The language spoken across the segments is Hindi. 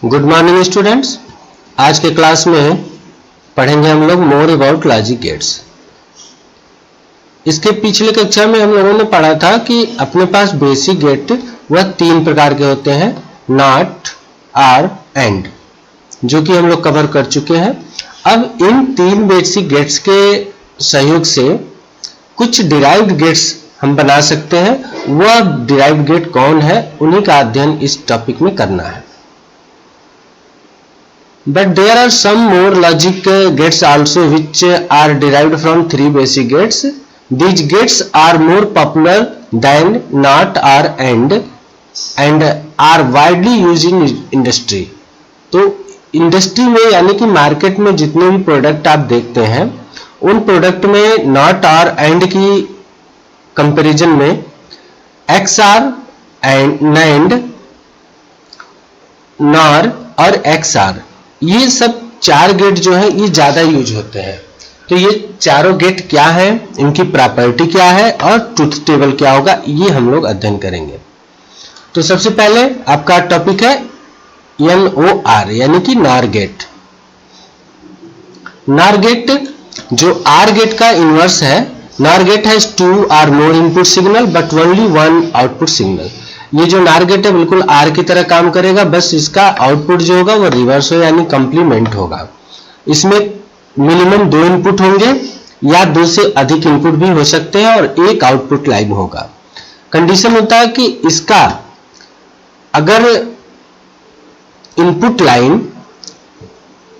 Good morning students. आज के क्लास में पढ़ेंगे हम लोग मोर अबाउट लॉजिक गेट्स। इसके पिछले कक्षा में हम लोगों ने पढ़ा था कि अपने पास बेसिक गेट वह तीन प्रकार के होते हैं, नॉट, आर, एंड, जो कि हम लोग कवर कर चुके हैं। अब इन तीन बेसिक गेट्स के सहयोग से कुछ डिराइव्ड गेट्स हम बना सकते हैं। वह डिराइव्ड गेट कौन है, उन्हीं का अध्ययन इस टॉपिक में करना है। But there are some more logic gates also which are derived from three basic gates. These gates are more popular than not, are, and are widely used in industry. तो इंडस्ट्री में यानी कि मार्केट में जितने भी प्रोडक्ट आप देखते हैं उन प्रोडक्ट में नॉट, आर, एंड की कंपैरिजन में एक्स, आर, एंड, नॉर और एक्स, आर, ये सब चार गेट जो है ये ज्यादा यूज होते हैं। तो ये चारों गेट क्या है, इनकी प्रॉपर्टी क्या है और ट्रुथ टेबल क्या होगा, ये हम लोग अध्ययन करेंगे। तो सबसे पहले आपका टॉपिक है NOR यानी कि नॉर गेट। नॉर गेट जो आर गेट का इनवर्स है। NOR gate has 2 or more input signal but only 1 output signal. ये जो नॉर गेट है बिल्कुल आर की तरह काम करेगा, बस इसका आउटपुट जो होगा वो रिवर्स हो यानी कंप्लीमेंट होगा। इसमें मिनिमम 2 इनपुट होंगे या 2 से अधिक इनपुट भी हो सकते हैं और एक आउटपुट लाइन होगा। कंडीशन होता है कि इसका अगर इनपुट लाइन,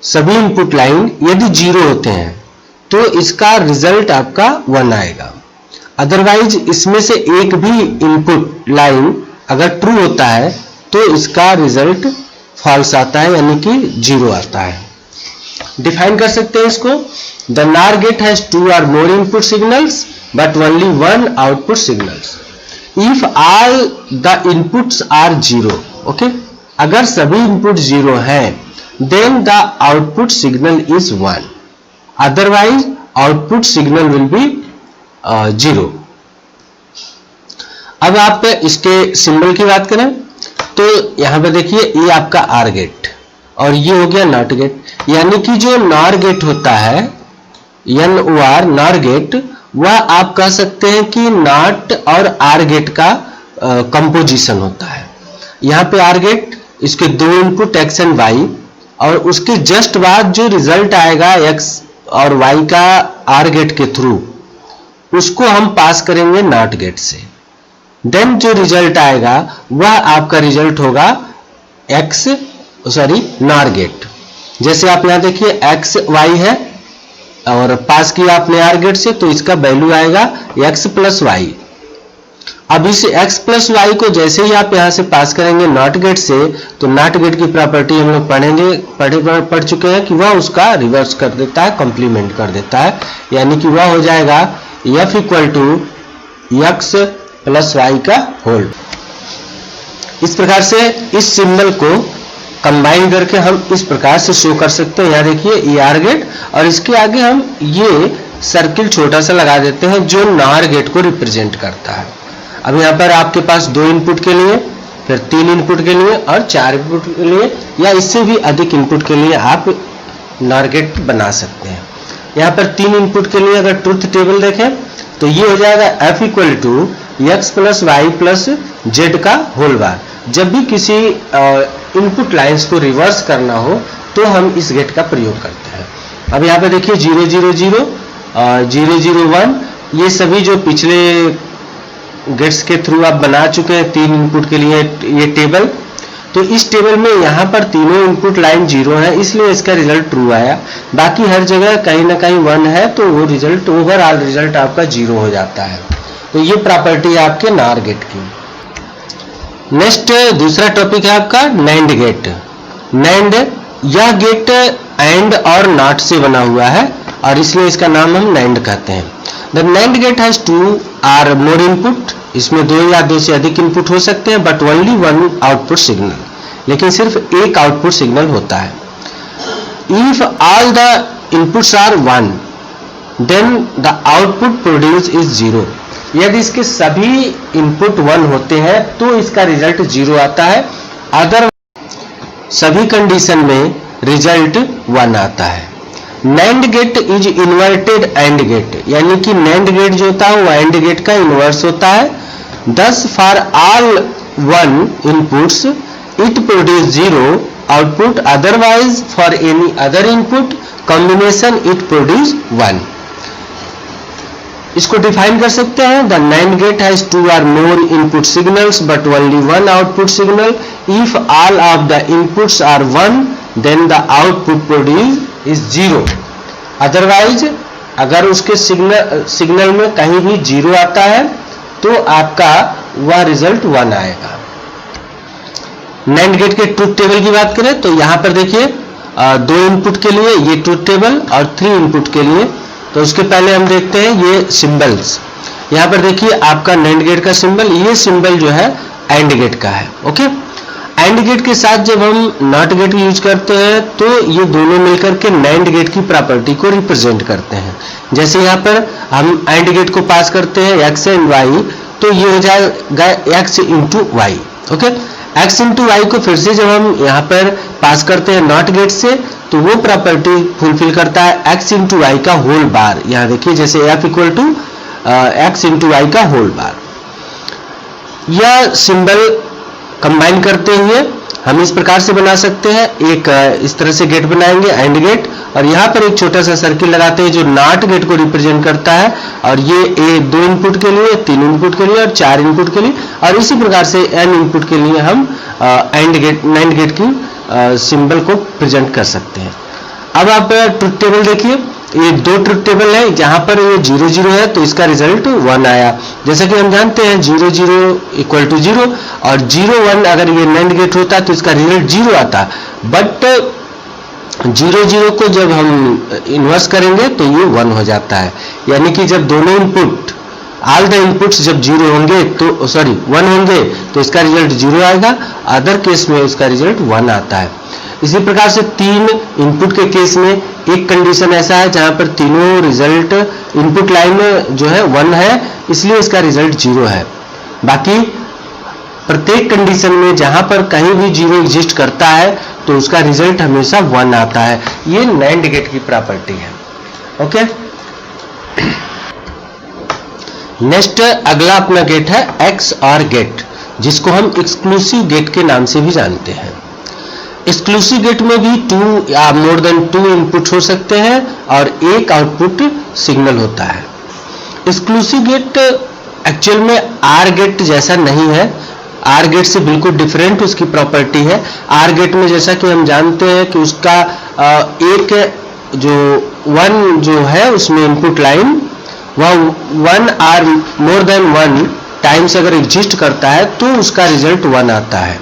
सभी इनपुट लाइन यदि 0 होते हैं तो इसका रिजल्ट आपका 1 आएगा। अदरवाइज इसमें से एक भी इनपुट लाइन अगर ट्रू होता है तो इसका रिजल्ट फॉल्स आता है यानी कि 0 आता है। डिफाइन कर सकते हैं इसको। The NOR gate has 2 or more input signals but only 1 output signals if all the inputs are 0। Okay, अगर सभी इनपुट 0 हैं then the output signal is 1, otherwise output signal will be 0। अब आप इसके सिंबल की बात करें तो यहां पर देखिए ये आपका आर गेट और ये हो गया नॉट गेट। यानी कि जो नॉर गेट होता है NOR नॉर गेट, वह आप कह सकते हैं कि नॉट और आर गेट का कंपोजिशन होता है। यहां पे आर गेट, इसके 2 इनपुट एक्स एंड वाई, और उसके जस्ट बाद जो रिजल्ट आएगा एक्स और वाई का आर गेट के थ्रू, उसको हम पास करेंगे नॉट गेट से। देन जो रिजल्ट आएगा वह आपका रिजल्ट होगा नॉर गेट। जैसे आप यहां देखिए एक्स वाई है और पास किया आपने आर गेट से, तो इसका वैल्यू आएगा एक्स प्लस वाई। अब इस एक्स प्लस वाई को जैसे ही आप यहां से पास करेंगे नॉट गेट से, तो नॉट गेट की प्रॉपर्टी हम लोग पढ़ चुके हैं कि वह उसका रिवर्स कर देता है, कंप्लीमेंट कर देता है, यानी कि वह हो जाएगा F equal to X plus Y का होल। इस प्रकार से इस सिंबल को कंबाइन करके हम इस प्रकार से शो कर सकते हैं। यहाँ देखिए ये आर गेट और इसके आगे हम ये सर्किल छोटा सा लगा देते हैं जो नॉर गेट को रिप्रेजेंट करता है। अब यहाँ पर आपके पास 2 इनपुट के लिए, फिर 3 इनपुट के लिए और 4 इनपुट के लिए या इससे भी अधिक इनपुट के लिए आप नॉर गेट बना सकते हैं। यहाँ पर 3 इनपुट के लिए अगर ट्रुथ टेबल देखें तो ये हो जाएगा F equal to X plus Y plus Z का होल बार। जब भी किसी इनपुट लाइंस को रिवर्स करना हो तो हम इस गेट का प्रयोग करते हैं। अब यहाँ पे देखिए 0 0 0 0 0 1, ये सभी जो पिछले गेट्स के थ्रू आप बना चुके हैं 3 इनपुट के लिए ये टेबल। तो इस टेबल में यहाँ पर तीनों इनपुट लाइन 0 है, इसलिए इसका रिजल्ट ट्रू आया। बाकी हर जगह कहीं ना कहीं 1 है, तो वो रिजल्ट, ओवरऑल रिजल्ट आपका 0 हो जाता है। तो ये प्रॉपर्टी है आपके नॉर गेट की। नेक्स्ट दूसरा टॉपिक है आपका नैंड गेट। नैंड, यह गेट एंड और नॉट से बना हुआ है और इसलिए इसका नाम हम नैंड कहते हैं। The NAND gate has 2 or more input, इसमें 2 या 2 से अधिक इनपुट हो सकते हैं बट ओनली 1 आउटपुट सिग्नल, लेकिन सिर्फ एक आउटपुट सिग्नल होता है। If all the inputs are 1 then the output produce is 0। यदि इसके सभी इनपुट 1 होते हैं तो इसका रिजल्ट 0 आता है। अदर सभी कंडीशन में रिजल्ट 1 आता है। NAND gate is inverted AND gate, यानी कि NAND गेट जो होता है वो AND गेट का इन्वर्स होता है। Thus for all 1 inputs it produce 0 output, otherwise for any other input combination it produce 1। इसको डिफाइन कर सकते हैं, the NAND gate has 2 or more input signals but only 1 output signal. If all of the inputs are 1 then the output produced is 0. Otherwise अगर उसके सिग्नल में कहीं भी 0 आता है तो आपका वह रिजल्ट 1 आएगा। NAND गेट के ट्रुथ टेबल की बात करें तो यहाँ पर देखिए 2 इनपुट के लिए ये ट्रुथ टेबल और 3 इनपुट के लिए, तो उसके पहले हम देखते हैं ये सिंबल्स। यहाँ पर देखिए आपका NAND गेट का सिंबल, ये सिंबल जो है AND गेट का है। ओके, AND गेट के साथ जब हम नॉट गेट यूज करते हैं तो ये दोनों मिलकर के NAND गेट की प्रॉपर्टी को रिप्रेजेंट करते हैं। जैसे यहाँ पर हम AND गेट को पास करते हैं x एंड y, तो ये हो जाएगा x into Y. Okay, x into Y को फिर से जब हम यहाँ पर पास करते हैं नॉट गेट से तो वो प्रॉपर्टी फुलफिल करता है x इंटू वाई का होल बार। यहाँ देखिए जैसे f equal to x into Y का होल बार। यह सिंबल कंबाइन करते हुए हम इस प्रकार से बना सकते हैं, एक इस तरह से गेट बनाएंगे AND गेट, और यहाँ पर एक छोटा सा सर्किल लगाते हैं जो नॉट गेट को रिप्रेजेंट करता है, और ये 2 इनपुट के लिए, 3 इनपुट के लिए और 4 इनपुट के लिए, और इसी प्रकार से n इनपुट के लिए हम NAND गेट की सिंबल को प्रेजेंट कर सकते हैं। अब आप ट्रुथ टेबल देखिए, ये 2 ट्रुथ टेबल है, जहां पर ये 0 0 है तो इसका रिजल्ट 1 आया। जैसा कि हम जानते हैं 0 0 इक्वल टू 0 और 0 1 अगर ये NAND गेट होता तो इसका रिजल्ट 0 आता, बट 0 0 को जब हम इन्वर्स करेंगे तो ये 1 हो जाता है। यानी कि जब दोनों इनपुट ऑल द इनपुट्स जब 0 होंगे तो 1 होंगे तो इसका रिजल्ट 0 आएगा, अदर केस में इसका रिजल्ट 1 आता है। इसी प्रकार से 3 इनपुट के केस में एक कंडीशन ऐसा है जहां पर तीनों रिजल्ट इनपुट लाइन जो है 1 है, इसलिए इसका रिजल्ट 0 है। बाकी प्रत्येक कंडीशन में जहां पर कहीं भी 0 एग्जिस्ट करता है तो उसका रिजल्ट हमेशा 1 आता है। ये NAND गेट की प्रॉपर्टी है। ओके, नेक्स्ट अगला अपना गेट है XOR गेट, जिसको हम एक्सक्लूसिव गेट के नाम से भी जानते हैं। एक्सक्लूसिव गेट में भी 2 या मोर देन 2 इनपुट हो सकते हैं और एक आउटपुट सिग्नल होता है। एक्सक्लूसिव गेट एक्चुअल में AR गेट जैसा नहीं है, AR गेट से बिल्कुल डिफरेंट उसकी प्रॉपर्टी है। AR गेट में जैसा कि हम जानते हैं कि उसका एक जो 1 जो है उसमें इनपुट लाइन वह 1 और मोर देन 1 टाइम्स अगर एग्जिस्ट करता है तो उसका रिजल्ट 1 आता है।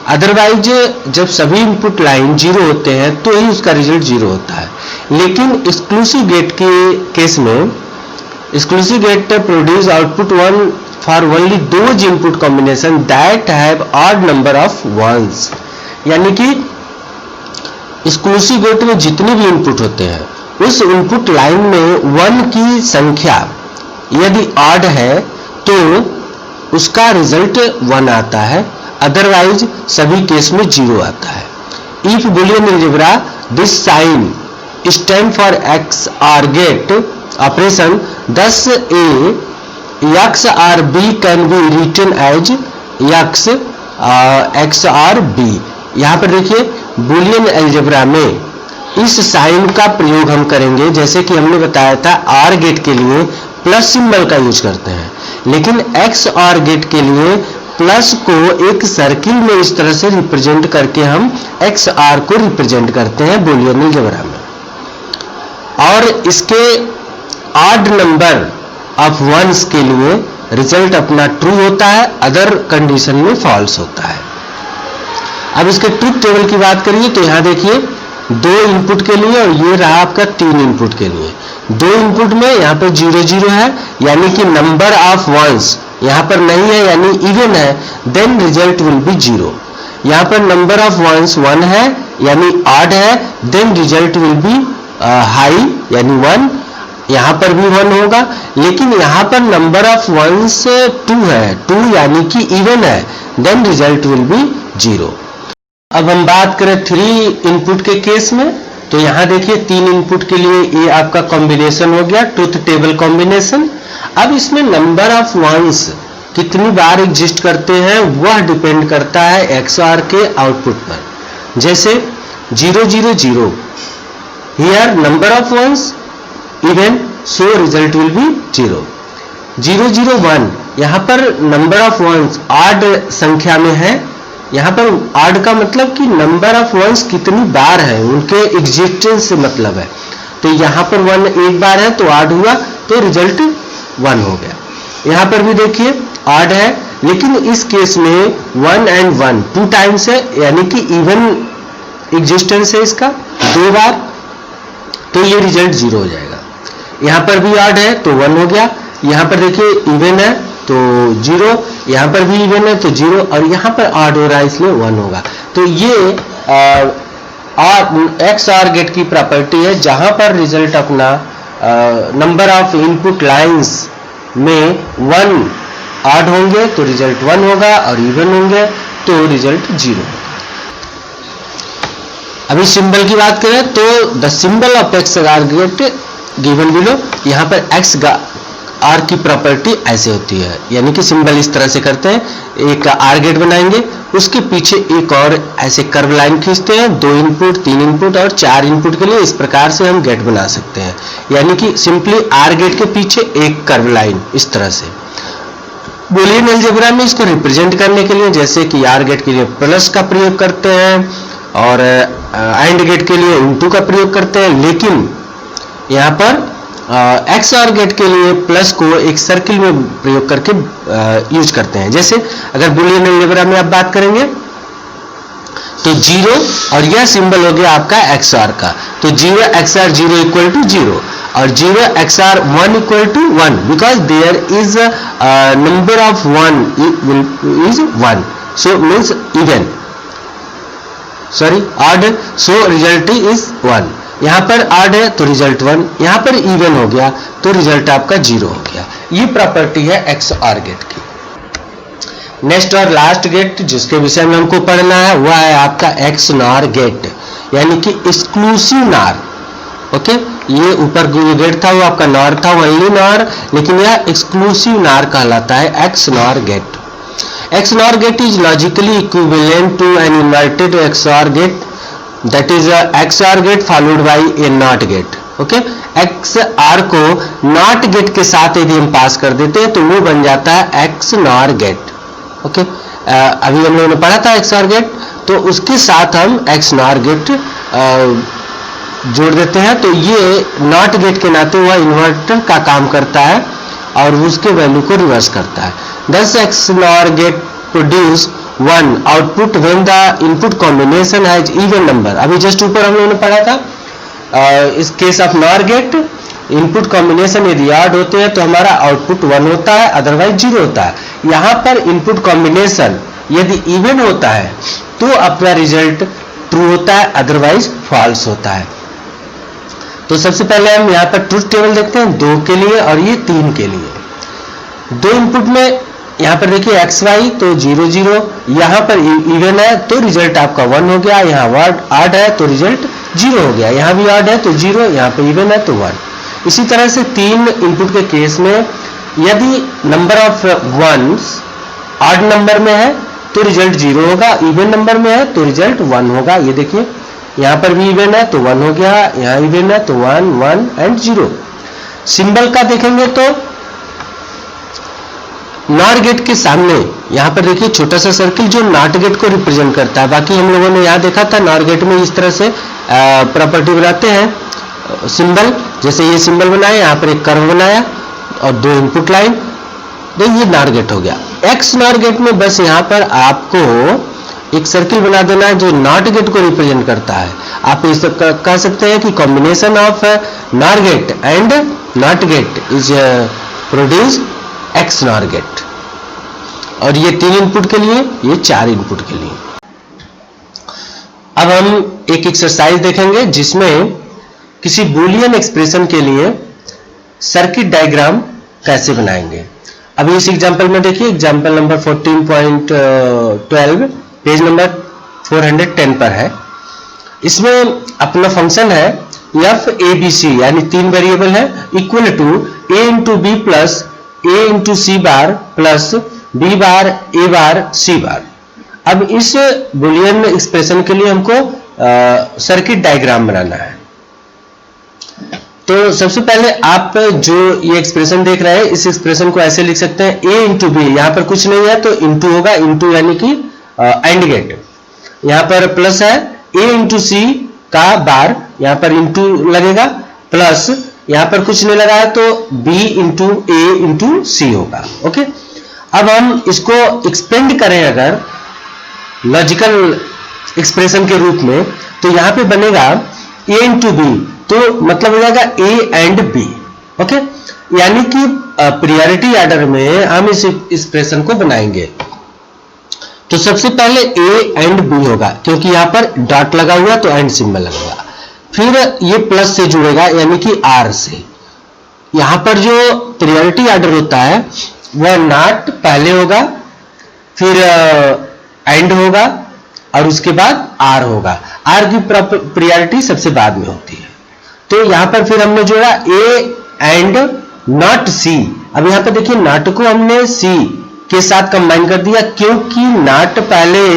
अदरवाइज जब सभी इनपुट लाइन 0 होते हैं तो ही उसका रिजल्ट 0 होता है। लेकिन एक्सक्लूसिव गेट के केस में exclusive gate produce output 1 for only those input combination that have odd number of ones. यानी कि एक्सक्लूसिव गेट में जितने भी इनपुट होते हैं उस इनपुट लाइन में 1 की संख्या यदि ऑड है तो उसका रिजल्ट 1 आता है, अदरवाइज सभी केस में 0 आता है। If Boolean algebra this sign stand for XOR gate operation, thus a XOR B can be written as X XOR B। यहाँ पर देखिए बुलियन अलजेब्रा में इस साइन का प्रयोग हम करेंगे, जैसे कि हमने बताया था OR गेट के लिए प्लस सिंबल का यूज करते हैं, लेकिन XOR गेट के लिए प्लस को एक सर्किल में इस तरह से रिप्रेजेंट करके हम XOR को रिप्रेजेंट करते हैं बुलियन अलजेब्रा में, और इसके ऑड नंबर ऑफ वंस के लिए रिजल्ट अपना ट्रू होता है, अदर कंडीशन में फॉल्स होता है। अब इसके ट्रुथ टेबल की बात करिए तो यहाँ देखिए 2 इनपुट के लिए और ये रहा आपका 3 इनपुट के लिए। 2 इनपुट में यहाँ पर 0 0 है, यानी कि नंबर ऑफ वंस यहाँ पर नहीं है यानी इवन है, देन रिजल्ट विल बी 0। यहाँ पर नंबर ऑफ वंस 1 है यानी ऑड है, then result will be high यानी 1। यहाँ पर भी 1 होगा, लेकिन यहाँ पर नंबर ऑफ वंस 2 है, 2 यानी कि इवन है, देन रिजल्ट विल बी 0। अब हम बात करें 3 इनपुट के केस में, तो यहां देखिए 3 इनपुट के लिए ये आपका कॉम्बिनेशन हो गया, ट्रुथ टेबल कॉम्बिनेशन। अब इसमें नंबर ऑफ वंस कितनी बार एग्जिस्ट करते हैं वह डिपेंड करता है XOR के आउटपुट पर। जैसे 0 0 0 here number of ones even, so result will be 0। 0 0 1 यहां पर नंबर ऑफ वंस ऑड संख्या में है, यहां पर ऑड का मतलब कि नंबर ऑफ वंस कितनी बार है, उनके एग्जिस्टेंस से मतलब है। तो यहां पर 1 एक बार है तो ऑड हुआ, तो रिजल्ट 1 हो गया। यहां पर भी देखिए ऑड है, लेकिन इस केस में 1 and 1 2 टाइम्स है, यानी कि इवन एग्जिस्टेंस है इसका 2 बार, तो ये रिजल्ट 0 हो जाएगा। यहां पर भी ऑड है तो 1 हो गया, यहां पर देखिए इवन है तो 0, यहां पर भी इवन है तो 0, और यहां पर ऑड हो रहा है इसलिए 1 होगा। तो ये XOR गेट की प्रॉपर्टी है, जहां पर रिजल्ट अपना नंबर ऑफ इनपुट लाइंस में 1 ऑड होंगे तो रिजल्ट 1 होगा, और इवन होंगे तो रिजल्ट 0 होगा। अभी सिंबल की बात करें तो the symbol of XOR gate given below, यहां पर XOR की प्रॉपर्टी ऐसे होती है, यानी कि सिंबल इस तरह से करते हैं, एक आर गेट बनाएंगे, उसके पीछे एक और ऐसे कर्व लाइन खींचते हैं, 2 इनपुट 3 इनपुट और 4 इनपुट के लिए, इस प्रकार से हम गेट बना सकते हैं। यानी कि सिंपली आर गेट के पीछे एक कर्व लाइन इस तरह से। बूलियन अलजेब्रा में इसको रिप्रेजेंट करने के लिए जैसे कि आर गेट के लिए प्लस का प्रयोग करते हैं और एंड गेट के लिए इनटू का प्रयोग करते हैं, लेकिन यहाँ पर XOR गेट के लिए प्लस को एक सर्किल में प्रयोग करके यूज करते हैं। जैसे अगर बूलियन अलजेब्रा में आप बात करेंगे तो 0, और यह सिंबल हो गया आपका XOR का, तो 0 XOR 0 इक्वल टू 0 और 0 XOR 1 equal to 1, because there is number of 1 is 1, so means even, sorry odd, so result is 1। यहां पर ऑड है तो रिजल्ट 1, यहां पर इवन हो गया तो रिजल्ट आपका 0 हो गया। ये प्रॉपर्टी है XOR गेट की। नेक्स्ट और लास्ट गेट जिसके विषय में हमको पढ़ना है वह है आपका XNOR गेट, यानी कि एक्सक्लूसिव नॉर। ओके, ये ऊपर गेट था वो आपका नॉर था, ओनली नॉर, लेकिन यह एक्सक्लूसिव नॉर कहलाता है XNOR gate. XNOR gate is logically equivalent to an inverted XOR gate, that is a XOR gate followed by a NOT gate. Okay, XOR को NOT गेट के साथ यदि हम पास कर देते हैं तो वो बन जाता है XNOR गेट। ओके, अभी हम लोगों ने पढ़ा था XOR गेट, तो उसके साथ हम XNOR गेट जोड़ देते हैं, तो ये NOT गेट के नाते वह इन्वर्टर का काम करता है और उसके वैल्यू को रिवर्स करता है। Thus XNOR gate produce one output when the input combination has even number। अभी जस्ट ऊपर हम लोगों ने पढ़ा था इस case of NOR gate input combination यदि ऑड होते हैं तो हमारा आउटपुट 1 होता है, अदरवाइज 0 होता है। यहाँ पर इनपुट कॉम्बिनेशन यदि इवन होता है तो अपना रिजल्ट ट्रू होता है, अदरवाइज फॉल्स होता है। तो सबसे पहले हम यहाँ पर ट्रुथ टेबल देखते हैं 2 के लिए और ये 3 के लिए। 2 इनपुट में यहाँ पर देखिए XY तो 0 0, यहाँ पर इवन है तो रिजल्ट आपका 1 हो गया, यहाँ ऑड है तो रिजल्ट 0 हो गया, यहाँ भी ऑड है तो 0, यहाँ पे इवन है तो 1। इसी तरह से 3 इनपुट के केस में यदि number of ones odd number में है तो रिजल्ट 0 होगा, इवन नंबर में है तो रिजल्ट 1 होगा। ये देखिए यहाँ पर भी इवन है तो 1 हो गया, यहाँ इवन है तो 1 1 एंड 0। सिंबल का देखेंगे तो नॉर गेट के सामने यहाँ पर देखिए छोटा सा सर्किल जो नॉट गेट को रिप्रेजेंट करता है। बाकी हम लोगों ने यहाँ देखा था नॉर गेट में इस तरह से प्रॉपर्टी बनाते हैं सिंबल, जैसे ये सिंबल बनाया, यहाँ पर एक कर्व बनाया और 2 इनपुट लाइन, तो ये नॉर गेट हो गया। XNOR गेट में बस यहाँ पर आपको एक सर्किल बना देना है जो नॉट गेट को रिप्रेजेंट करता है। आप इस कह सकते हैं कि combination of NOR gate and NOT gate is produce XNOR gate. और ये 3 इनपुट के लिए, ये 4 इनपुट के लिए। अब हम एक एक्सरसाइज देखेंगे जिसमें किसी बूलियन एक्सप्रेशन के लिए सर्किट डायग्राम कैसे बनाएंगे। अभी इस एग्जांपल में देखिए, एग्जांपल नंबर 14.12 पेज नंबर 410 पर है। इसमें अपना फंक्शन है एफ ए बी सी, यानी 3 वेरिएबल है, equal to A into B plus A into C bar plus B bar A bar C bar. अब इस बुलियन एक्सप्रेशन के लिए हमको सर्किट डायग्राम बनाना है। तो सबसे पहले आप जो ये एक्सप्रेशन देख रहे हैं, इस एक्सप्रेशन को ऐसे लिख सकते हैं, a इंटू बी, यहां पर कुछ नहीं है तो इंटू होगा, इंटू यानी कि एंड गेट, यहां पर प्लस है a इंटू सी का बार, यहां पर इंटू लगेगा, प्लस यहां पर कुछ नहीं लगा है तो b इंटू ए इंटू सी होगा। ओके, अब हम इसको एक्सपेंड करें अगर लॉजिकल एक्सप्रेशन के रूप में, तो यहां पे बनेगा a इंटू बी, तो मतलब हो जाएगा a एंड b। ओके, यानी कि प्रायोरिटी ऑर्डर में हम इस एक्सप्रेशन को बनाएंगे। तो सबसे पहले a एंड b होगा, क्योंकि यहां पर डॉट लगा हुआ तो एंड सिंबल लगेगा। फिर ये प्लस से जुड़ेगा यानी कि r से। यहां पर जो प्रायोरिटी ऑर्डर होता है वह नॉट पहले होगा, फिर एंड होगा और उसके बाद r होगा। r की प्रायोरिटी सबसे बाद में होती है। तो यहां पर फिर हमने जोड़ा a एंड नॉट c। अब यहां पर देखिए नॉट को हमने c के साथ कंबाइन कर दिया, क्योंकि नॉट पहले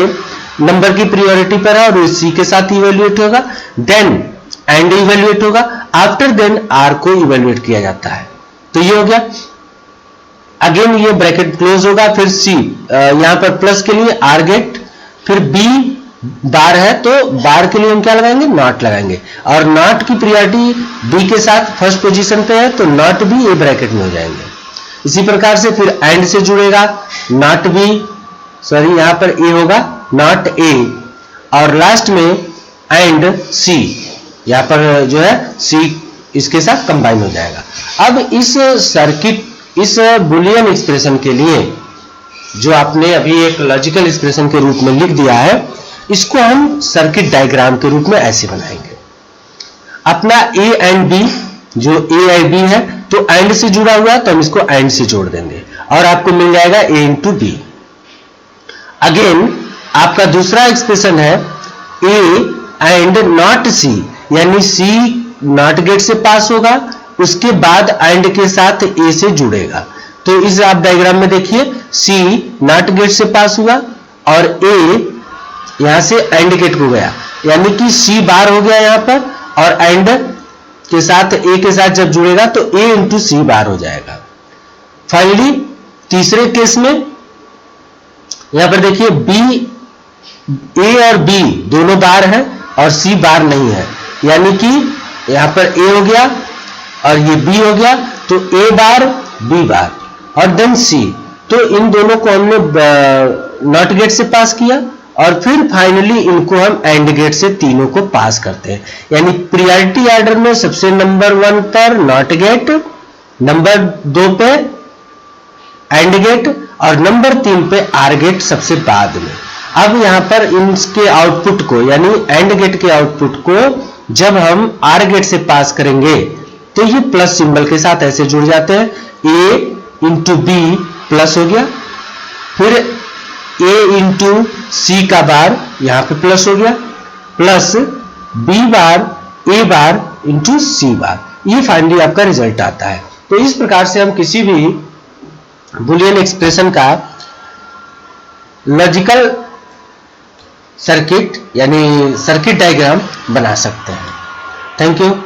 नंबर की प्रायोरिटी पर है और c के साथ इवेल्युएट होगा, देन एंड इवेल्युएट होगा, आफ्टर देन r को इवेल्युएट किया जाता है। तो ये हो गया। अगेन ये ब्रैकेट क्लोज होगा, फिर c, यहां पर प्लस के लिए r गेट, फिर b बार है तो बार के लिए हम क्या लगाएंगे, नॉट लगाएंगे, और नॉट की प्रायोरिटी b के साथ फर्स्ट पोजीशन पे है तो नॉट भी ए ब्रैकेट में हो जाएंगे। इसी प्रकार से फिर एंड से जुड़ेगा, नॉट b, सॉरी यहां पर a होगा, नॉट a, और लास्ट में एंड c, यहां पर जो है c इसके साथ कंबाइन हो जाएगा। अब इस सर्किट, इस बुलियन एक्सप्रेशन के लिए जो आपने अभी एक लॉजिकल एक्सप्रेशन के रूप में लिख दिया है, इसको हम सर्किट डायग्राम के रूप में ऐसे बनाएंगे। अपना a एंड b, जो a और b है तो एंड से जुड़ा हुआ है तो हम इसको एंड से जोड़ देंगे और आपको मिल जाएगा a इंटू बी। अगेन आपका दूसरा एक्सप्रेशन है a एंड नॉट c, यानी c नॉट गेट से पास होगा, उसके बाद एंड के साथ a से जुड़ेगा। तो इस आप डायग्राम में देखिए c नॉट गेट से पास हुआ और a यहां से एंड गेट को गया, यानी कि c बार हो गया यहां पर, और एंड के साथ a के साथ जब जुड़ेगा तो a इंटू सी बार हो जाएगा। फाइनली तीसरे केस में यहां पर देखिए b, a और b दोनों बार है और c बार नहीं है, यानी कि यहां पर a हो गया और ये b हो गया, तो a बार b बार और देन c। तो इन दोनों को हमने नॉट गेट से पास किया और फिर फाइनली इनको हम एंड गेट से तीनों को पास करते हैं। यानी प्रायोरिटी ऑर्डर में सबसे नंबर 1 पर नॉट गेट, नंबर 2 पे एंड गेट और नंबर 3 पे आर गेट सबसे बाद में। अब यहां पर इनके आउटपुट को, यानी एंड गेट के आउटपुट को जब हम आर गेट से पास करेंगे तो ये प्लस सिंबल के साथ ऐसे जुड़ जाते हैं, a इंटू बी प्लस हो गया, फिर a इंटू सी का बार यहां पे प्लस हो गया, plus b bar a bar into C bar, ये फाइनली आपका रिजल्ट आता है। तो इस प्रकार से हम किसी भी बुलियन एक्सप्रेशन का लॉजिकल सर्किट यानी सर्किट डायग्राम बना सकते हैं। Thank you.